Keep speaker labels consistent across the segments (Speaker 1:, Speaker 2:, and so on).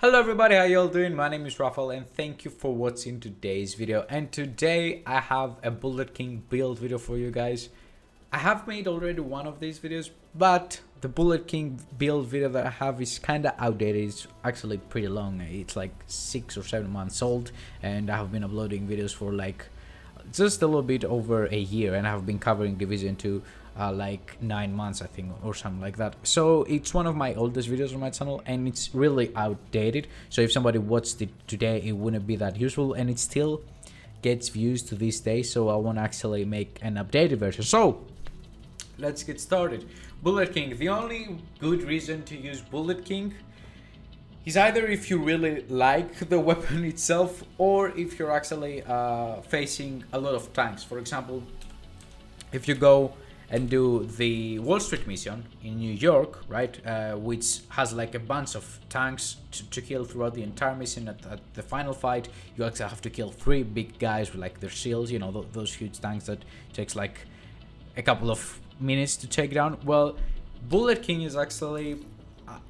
Speaker 1: Hello everybody, how y'all doing? My name is Rafael and thank you for watching today's video. And today I have a Bullet King build video for you guys. I have made already one of these videos, but the Bullet King build video that I have is kind of outdated. It's actually pretty long. It's like 6 or 7 months old, and I have been uploading videos for like just a little bit over a year, and I have been covering Division 2 like 9 months I think, or something like that. So it's one of my oldest videos on my channel and it's really outdated, so if somebody watched it today it wouldn't be that useful, and it still gets views to this day, so I want to actually make an updated version. So let's get started. Bullet King. The only good reason to use Bullet King is either if you really like the weapon itself, or if you're actually facing a lot of tanks. For example, if you go and do the Wall Street mission in New York, right, which has like a bunch of tanks to kill throughout the entire mission. At the final fight, you actually have to kill 3 big guys with like their shields, you know, those huge tanks that takes like a couple of minutes to take down. Well, Bullet King is actually,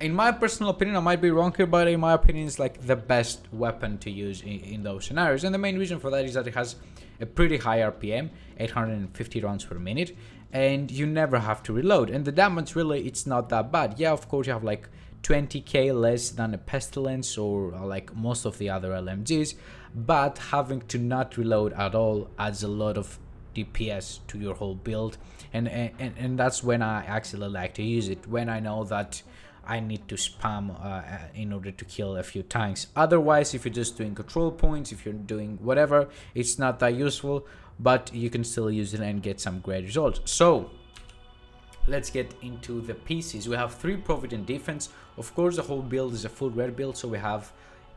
Speaker 1: in my personal opinion, I might be wrong here, but in my opinion, it's like the best weapon to use in those scenarios. And the main reason for that is that it has a pretty high RPM, 850 rounds per minute, and you never have to reload. And the damage, really, it's not that bad. Yeah, of course, you have like 20k less than a Pestilence or like most of the other LMGs, but having to not reload at all adds a lot of DPS to your whole build, and that's when I actually like to use it, when I know that I need to spam in order to kill a few tanks. Otherwise, if you're just doing control points, if you're doing whatever, it's not that useful, but you can still use it and get some great results. So let's get into the pieces. We have 3 Provident defense. Of course, the whole build is a full red build, so we have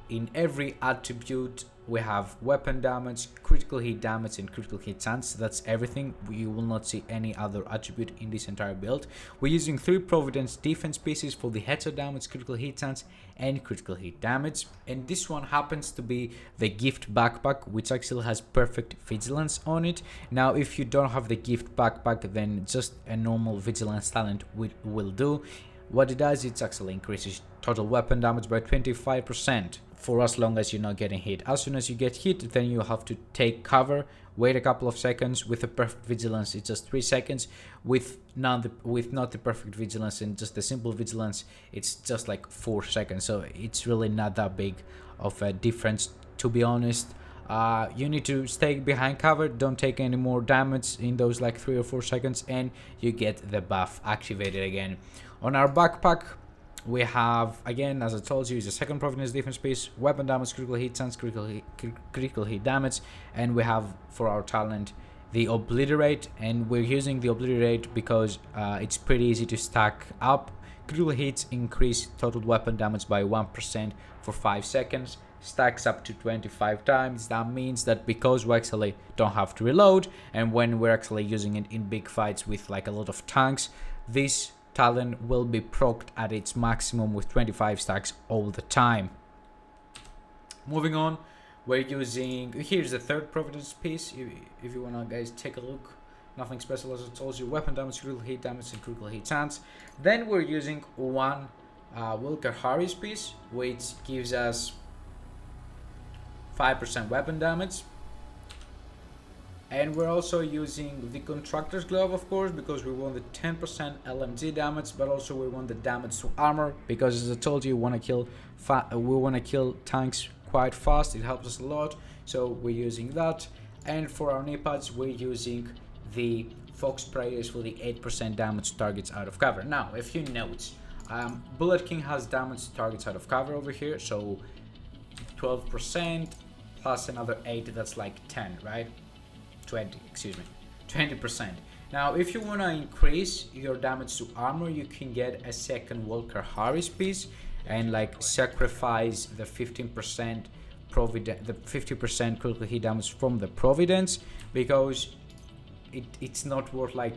Speaker 1: in every attribute we have weapon damage, critical hit damage, and critical hit chance. That's everything. You will not see any other attribute in this entire build. We're using 3 Providence defense pieces for the headshot damage, critical hit chance, and critical hit damage. And this one happens to be the gift backpack, which actually has perfect vigilance on it. Now, if you don't have the gift backpack, then just a normal vigilance talent will do. What it does, it actually increases total weapon damage by 25% for as long as you're not getting hit. As soon as you get hit, then you have to take cover, wait a couple of seconds. With the perfect vigilance, it's just 3 seconds. With not the perfect vigilance and just the simple vigilance, it's just like 4 seconds. So it's really not that big of a difference, to be honest. You need to stay behind cover, don't take any more damage in those like 3 or 4 seconds, and you get the buff activated again. On our backpack, we have, again, as I told you, is a second Providence defense piece, weapon damage, critical hit chance, critical hit damage, and we have for our talent the Obliterate, and we're using the Obliterate because it's pretty easy to stack up. Critical hits increase total weapon damage by 1% for 5 seconds, stacks up to 25 times. That means that because we actually don't have to reload, and when we're actually using it in big fights with like a lot of tanks, this talent will be procced at its maximum with 25 stacks all the time. Moving on, we're using, here's the 3rd Providence piece, if you wanna guys take a look. Nothing special, as I told you, weapon damage, critical hit damage, and critical hit chance. Then we're using 1 Wilker Harris piece, which gives us 5% weapon damage. And we're also using the Contractor's Glove, of course, because we want the 10% LMG damage, but also we want the damage to armor, because as I told you, we want to kill tanks quite fast. It helps us a lot, so we're using that. And for our knee pads, we're using the Fox Sprayers for the 8% damage to targets out of cover. Now, a few notes. Bullet King has damage to targets out of cover over here, so 12% plus another 8, that's like 10, right? 20%. Now, if you want to increase your damage to armor, you can get a second Walker Harris piece and like sacrifice the 15% the 50% critical hit damage from the Providence, because it's not worth like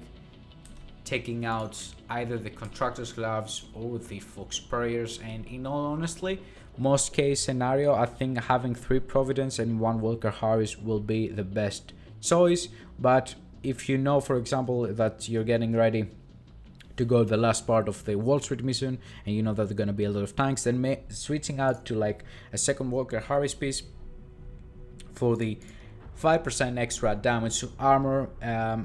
Speaker 1: taking out either the Contractor's Gloves or the Fox Sprayers. And in all honestly, most case scenario, I think having 3 Providence and 1 Walker Harris will be the best choice. But if you know, for example, that you're getting ready to go the last part of the Wall Street mission, and you know that there are gonna be a lot of tanks, then switching out to like a second Walker Harris piece for the 5% extra damage to armor.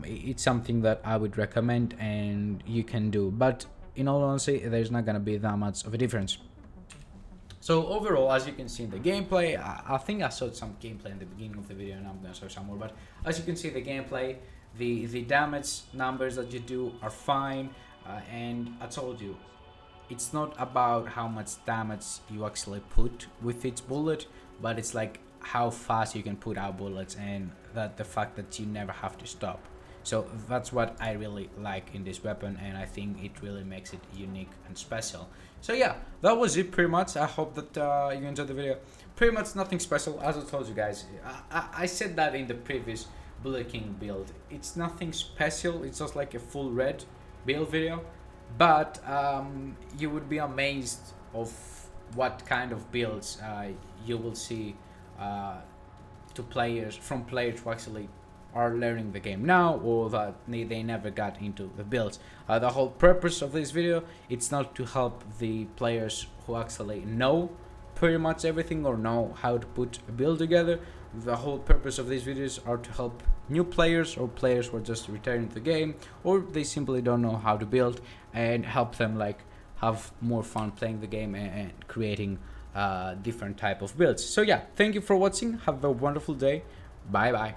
Speaker 1: It's something that I would recommend and you can do, but in all honesty there's not gonna be that much of a difference. So overall, as you can see in the gameplay, I think I showed some gameplay in the beginning of the video and I'm gonna show some more, but as you can see the gameplay, the damage numbers that you do are fine, and I told you, it's not about how much damage you actually put with each bullet, but it's like how fast you can put out bullets, and that the fact that you never have to stop. So that's what I really like in this weapon, and I think it really makes it unique and special. So yeah, that was it pretty much. I hope that you enjoyed the video. Pretty much nothing special, as I told you guys. I said that in the previous Bullet King build. It's nothing special, it's just like a full red build video, but you would be amazed of what kind of builds you will see from players who actually are learning the game now, or that they never got into the builds. The whole purpose of this video, it's not to help the players who actually know pretty much everything or know how to put a build together. The whole purpose of these videos are to help new players or players who are just returning to the game, or they simply don't know how to build, and help them like have more fun playing the game and creating different type of builds. So yeah, thank you for watching, have a wonderful day, bye bye.